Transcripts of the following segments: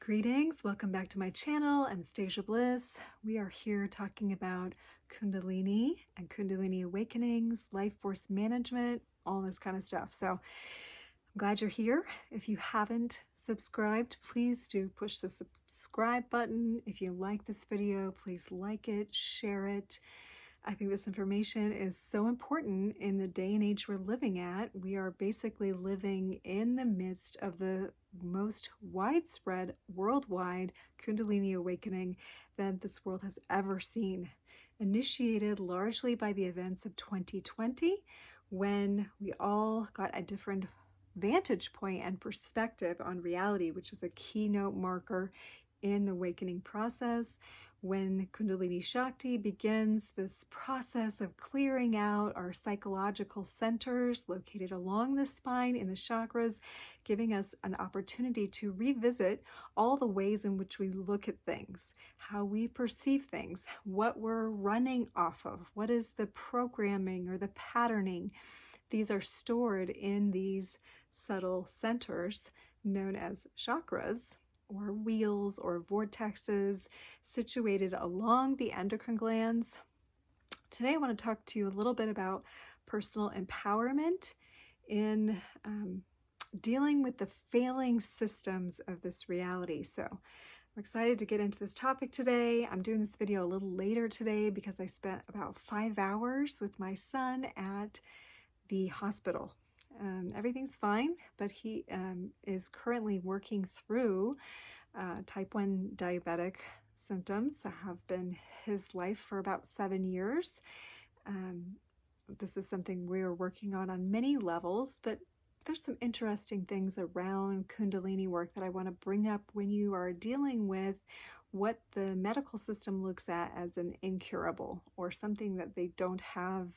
Greetings, welcome back to my channel. I'm Stasiabliss. We are here talking about Kundalini and Kundalini awakenings, life force management, all this kind of stuff. So I'm glad you're here. If you haven't subscribed, please do push the subscribe button. If you like this video, please like it, share it. I think this information is so important in the day and age we're living at. We are basically living in the midst of the most widespread worldwide Kundalini awakening that this world has ever seen, initiated largely by the events of 2020, when we all got a different vantage point and perspective on reality, which is a keynote marker in the awakening process. When Kundalini Shakti begins this process of clearing out our psychological centers located along the spine in the chakras, giving us an opportunity to revisit all the ways in which we look at things, how we perceive things, what we're running off of, what is the programming or the patterning. These are stored in these subtle centers known as chakras, or wheels or vortexes situated along the endocrine glands. Today I want to talk to you a little bit about personal empowerment in dealing with the failing systems of this reality. So I'm excited to get into this topic today. I'm doing this video a little later today because I spent about 5 hours with my son at the hospital. Everything's fine, but he is currently working through type 1 diabetic symptoms that have been his life for about 7 years. This is something we're working on many levels, but there's some interesting things around Kundalini work that I want to bring up when you are dealing with what the medical system looks at as an incurable, or something that they don't have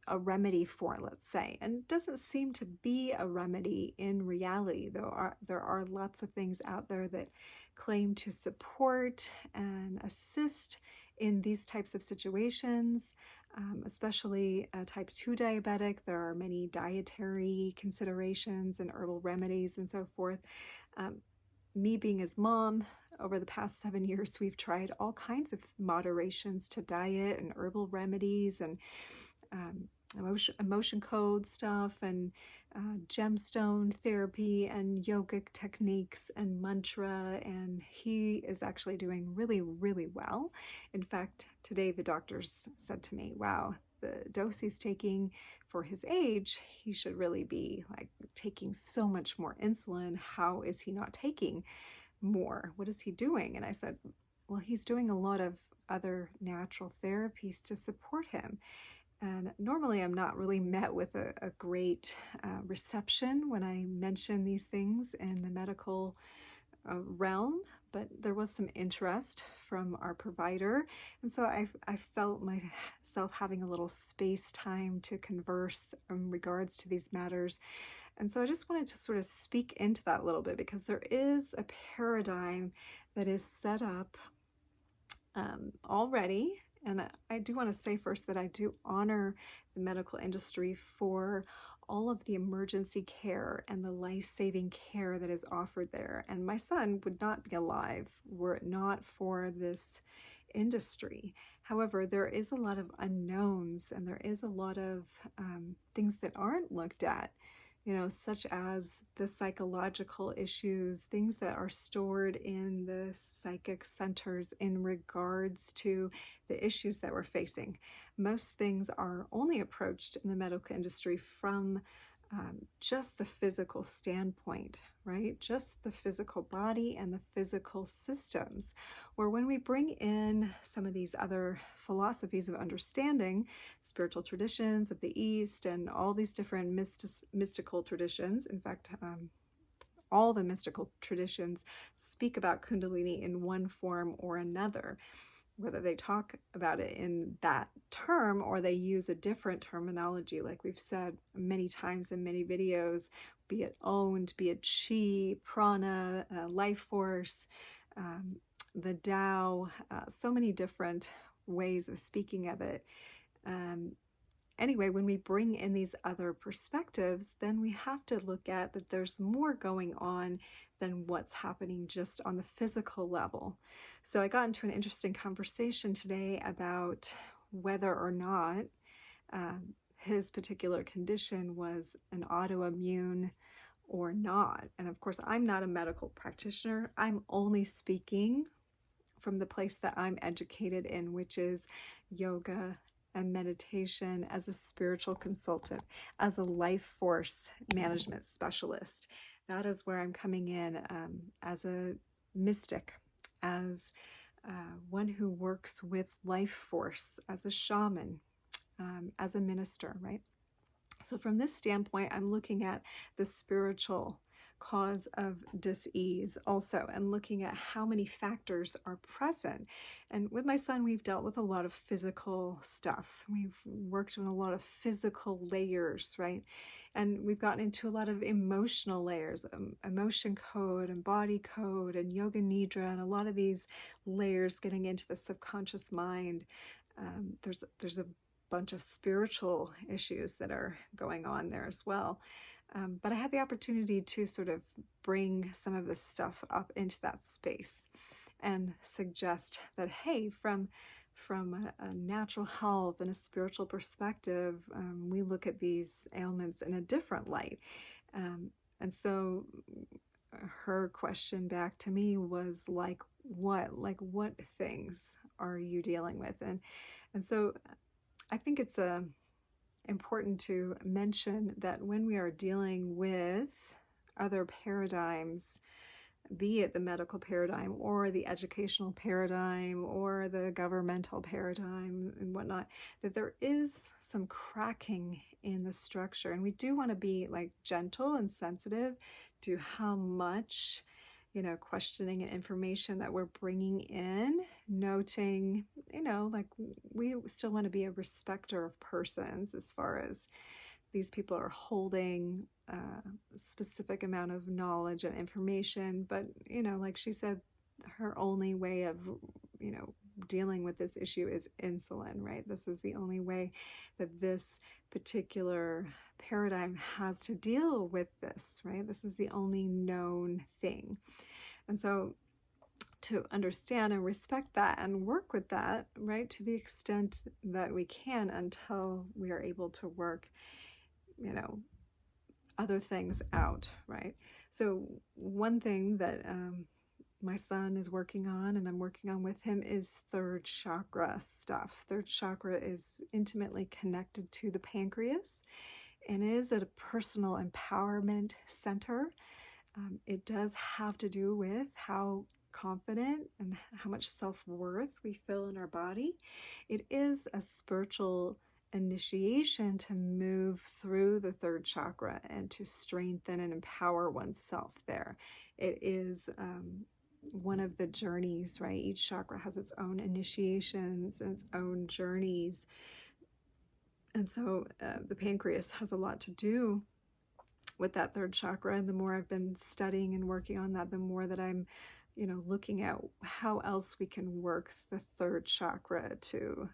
a remedy for, let's say. And it doesn't seem to be a remedy in reality, though there are lots of things out there that claim to support and assist in these types of situations, especially type 2 diabetic. There are many dietary considerations and herbal remedies and so forth. Me being his mom, over the past 7 years, we've tried all kinds of moderations to diet and herbal remedies and emotion code stuff and gemstone therapy and yogic techniques and mantra, and he is actually doing really, really well. In fact, today the doctors said to me, wow, the dose he's taking for his age, he should really be like taking so much more insulin. How is he not taking more? What is he doing? And I said, well, he's doing a lot of other natural therapies to support him. And normally I'm not really met with a great reception when I mention these things in the medical realm, but there was some interest from our provider. And so I felt myself having a little space time to converse in regards to these matters. And so I just wanted to sort of speak into that a little bit, because there is a paradigm that is set up already. And I do want to say first that I do honor the medical industry for all of the emergency care and the life-saving care that is offered there. And my son would not be alive were it not for this industry. However, there is a lot of unknowns, and there is a lot of things that aren't looked at, such as the psychological issues, things that are stored in the psychic centers in regards to the issues that we're facing. Most things are only approached in the medical industry from just the physical standpoint, right? Just the physical body and the physical systems. Where when we bring in some of these other philosophies of understanding, spiritual traditions of the East and all these different mystical traditions, in fact, all the mystical traditions speak about Kundalini in one form or another. Whether they talk about it in that term or they use a different terminology, like we've said many times in many videos, be it owned, be it chi, prana, life force, the Tao, so many different ways of speaking of it. anyway, when we bring in these other perspectives, then we have to look at that there's more going on than what's happening just on the physical level. So I got into an interesting conversation today about whether or not his particular condition was an autoimmune or not. And of course, I'm not a medical practitioner. I'm only speaking from the place that I'm educated in, which is yoga and meditation, as a spiritual consultant, as a life force management specialist. That is where I'm coming in, as a mystic, as one who works with life force, as a shaman, as a minister, right? So from this standpoint, I'm looking at the spiritual cause of dis-ease also, and looking at how many factors are present. And with my son, we've dealt with a lot of physical stuff. We've worked on a lot of physical layers, right? And we've gotten into a lot of emotional layers, emotion code and body code and yoga nidra, and a lot of these layers getting into the subconscious mind. There's a bunch of spiritual issues that are going on there as well. But I had the opportunity to sort of bring some of this stuff up into that space and suggest that, hey, from a natural health and a spiritual perspective, we look at these ailments in a different light. And so her question back to me was like what things are you dealing with? And so I think it's important to mention that when we are dealing with other paradigms, be it the medical paradigm or the educational paradigm or the governmental paradigm and whatnot, that there is some cracking in the structure. And we do want to be like gentle and sensitive to how much, questioning and information that we're bringing in, noting, like we still want to be a respecter of persons as far as these people are holding a specific amount of knowledge and information. But, like she said, her only way of, dealing with this issue is insulin, right? This is the only way that this particular paradigm has to deal with this, right? This is the only known thing. And so to understand and respect that and work with that, right, to the extent that we can until we are able to work, other things out, right? So one thing that my son is working on and I'm working on with him is third chakra stuff. Third chakra is intimately connected to the pancreas and is a personal empowerment center. It does have to do with how confident and how much self-worth we feel in our body. It is a spiritual initiation to move through the third chakra and to strengthen and empower oneself there. It is one of the journeys, right? Each chakra has its own initiations and its own journeys. And so the pancreas has a lot to do with that third chakra. And the more I've been studying and working on that, the more that I'm, looking at how else we can work the third chakra to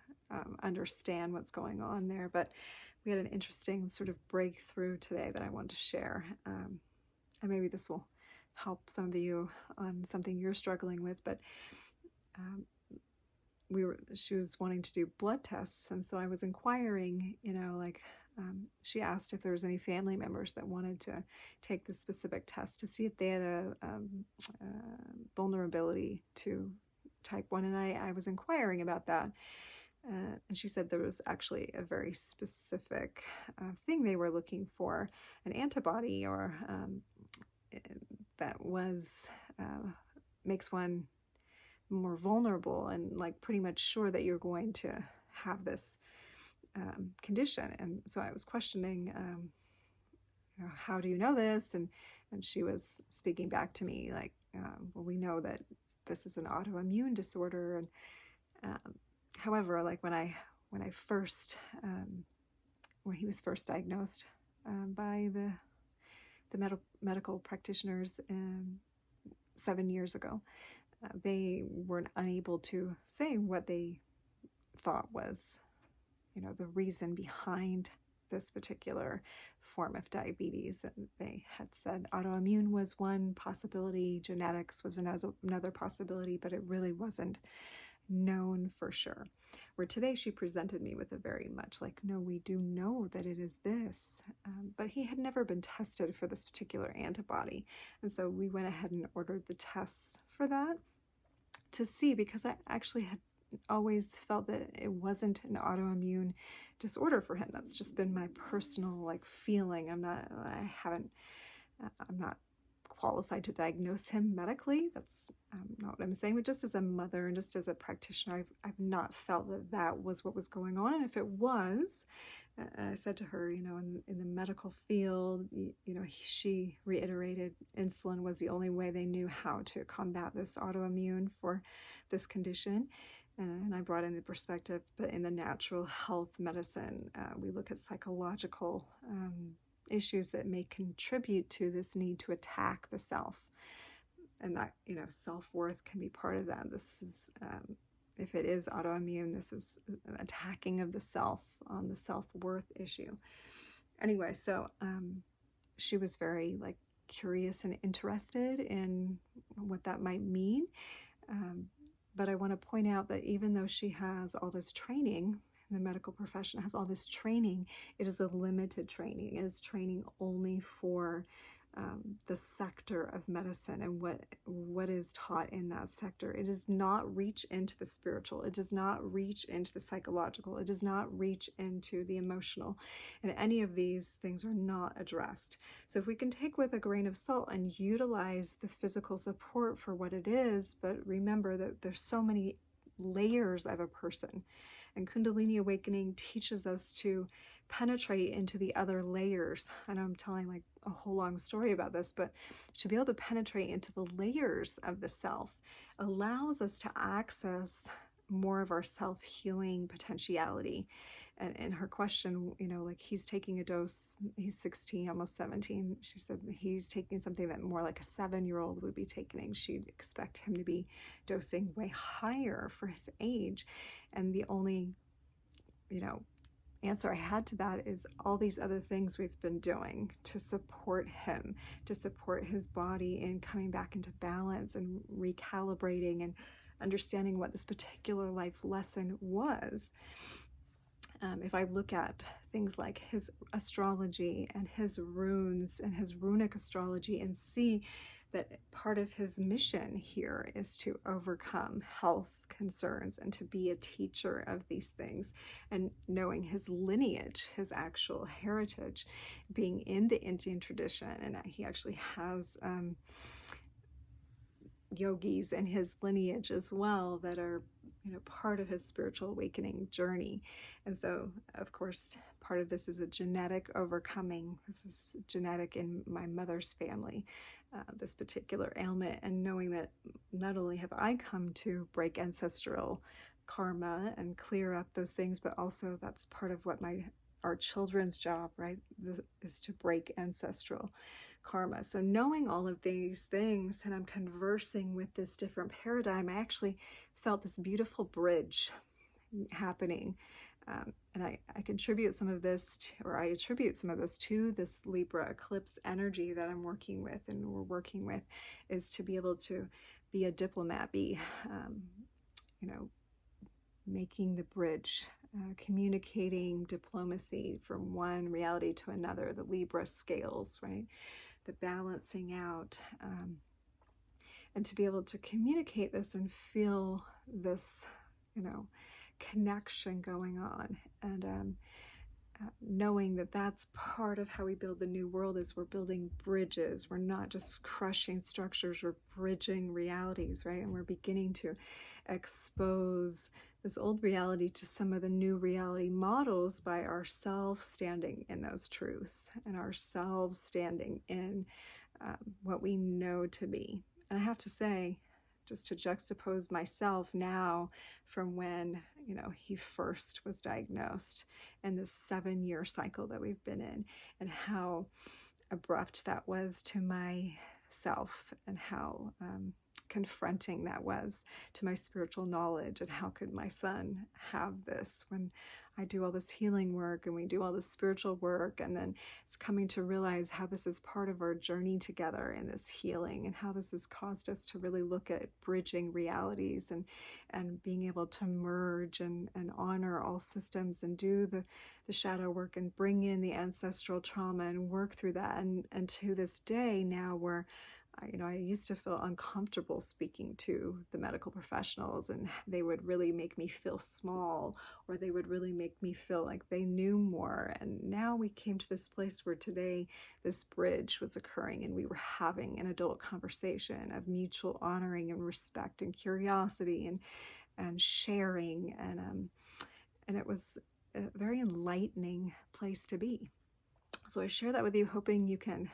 understand what's going on there. But we had an interesting sort of breakthrough today that I wanted to share. And maybe this will help some of you on something you're struggling with. But she was wanting to do blood tests. And so I was inquiring, she asked if there was any family members that wanted to take the specific test to see if they had a vulnerability to type 1. And I was inquiring about that. And she said there was actually a very specific thing they were looking for, an antibody or that was makes one more vulnerable and like pretty much sure that you're going to have this condition. And so I was questioning, how do you know this? And she was speaking back to me like, well, we know that this is an autoimmune disorder. And however, like when he was first diagnosed by the medical practitioners 7 years ago, they weren't unable to say what they thought was, the reason behind this particular form of diabetes. And they had said autoimmune was one possibility, genetics was another possibility, but it really wasn't known for sure. Where today she presented me with a very much like, no, we do know that it is this, but he had never been tested for this particular antibody. And so we went ahead and ordered the tests for that to see, because I actually had always felt that it wasn't an autoimmune disorder for him. That's just been my personal like feeling. I'm not qualified to diagnose him medically. That's not what I'm saying, but just as a mother and just as a practitioner, I've not felt that that was what was going on. And if it was, I said to her, in the medical field, she reiterated insulin was the only way they knew how to combat this autoimmune for this condition. And I brought in the perspective, but in the natural health medicine, we look at psychological issues that may contribute to this need to attack the self. And that, self-worth can be part of that. This is, if it is autoimmune, this is an attacking of the self on the self-worth issue. Anyway, so she was very like curious and interested in what that might mean. But I want to point out that even though she has all this training, the medical profession has all this training, it is a limited training. It is training only for the sector of medicine and what is taught in that sector. It does not reach into the spiritual. It does not reach into the psychological. It does not reach into the emotional. And any of these things are not addressed. So if we can take with a grain of salt and utilize the physical support for what it is, but remember that there's so many layers of a person. And Kundalini awakening teaches us to penetrate into the other layers. I know I'm telling like a whole long story about this, but to be able to penetrate into the layers of the self allows us to access more of our self-healing potentiality. And in her question, like he's taking a dose, he's 16, almost 17. She said he's taking something that more like a 7-year-old would be taking. She'd expect him to be dosing way higher for his age. And the only, answer I had to that is all these other things we've been doing to support him, to support his body in coming back into balance and recalibrating and understanding what this particular life lesson was. If I look at things like his astrology and his runes and his runic astrology and see that part of his mission here is to overcome health concerns and to be a teacher of these things, and knowing his lineage, his actual heritage, being in the Indian tradition, and that he actually has yogis in his lineage as well that are part of his spiritual awakening journey. And so of course part of this is a genetic overcoming. This is genetic in my mother's family, this particular ailment, and knowing that not only have I come to break ancestral karma and clear up those things, but also that's part of what our children's job, right, is to break ancestral karma. So knowing all of these things, and I'm conversing with this different paradigm, I actually felt this beautiful bridge happening. And I attribute some of this to this Libra eclipse energy that I'm working with and we're working with, is to be able to be a diplomat, making the bridge, communicating diplomacy from one reality to another, the Libra scales, right? The balancing out, and to be able to communicate this and feel this, connection going on, and knowing that that's part of how we build the new world, is we're building bridges. We're not just crushing structures, we're bridging realities, right? And we're beginning to expose this old reality to some of the new reality models by ourselves standing in those truths and ourselves standing in what we know to be. And I have to say, just to juxtapose myself now from when, he first was diagnosed, and this 7-year cycle that we've been in, and how abrupt that was to myself, and how confronting that was to my spiritual knowledge, and how could my son have this when I do all this healing work and we do all this spiritual work, and then it's coming to realize how this is part of our journey together in this healing, and how this has caused us to really look at bridging realities and being able to merge and honor all systems and do the shadow work and bring in the ancestral trauma and work through that. And to this day now, where I used to feel uncomfortable speaking to the medical professionals, and they would really make me feel small, or they would really make me feel like they knew more. And now we came to this place where today this bridge was occurring, and we were having an adult conversation of mutual honoring and respect and curiosity and sharing. And it was a very enlightening place to be. So I share that with you, hoping you can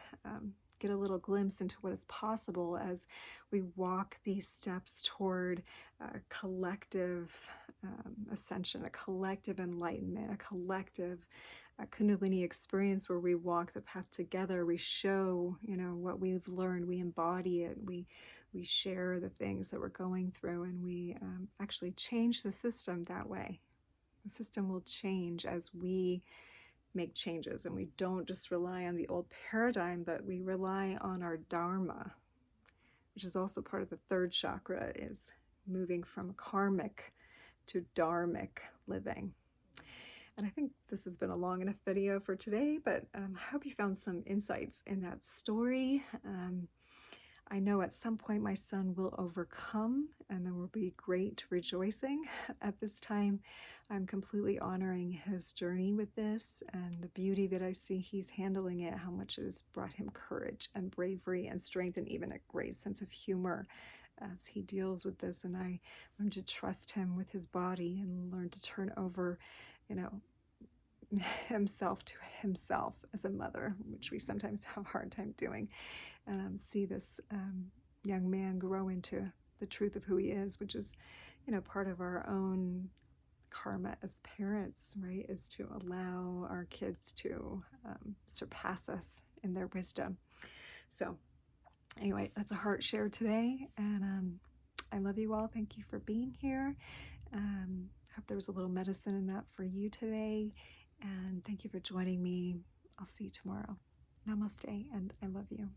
get a little glimpse into what is possible as we walk these steps toward a collective ascension, a collective enlightenment, a collective Kundalini experience where we walk the path together. We show, what we've learned, we embody it, we share the things that we're going through, and we actually change the system that way. The system will change as we make changes, and we don't just rely on the old paradigm, but we rely on our dharma, which is also part of the third chakra, is moving from karmic to dharmic living. And I think this has been a long enough video for today, but I hope you found some insights in that story. I know at some point my son will overcome, and there will be great rejoicing. At this time, I'm completely honoring his journey with this and the beauty that I see he's handling it, how much it has brought him courage and bravery and strength, and even a great sense of humor as he deals with this. And I learn to trust him with his body and learn to turn over, himself to himself as a mother, which we sometimes have a hard time doing. See this young man grow into the truth of who he is, which is, part of our own karma as parents, right? Is to allow our kids to surpass us in their wisdom. So anyway, that's a heart share today, and I love you all. Thank you for being here. Hope there was a little medicine in that for you today, and thank you for joining me. I'll see you tomorrow. Namaste, and I love you.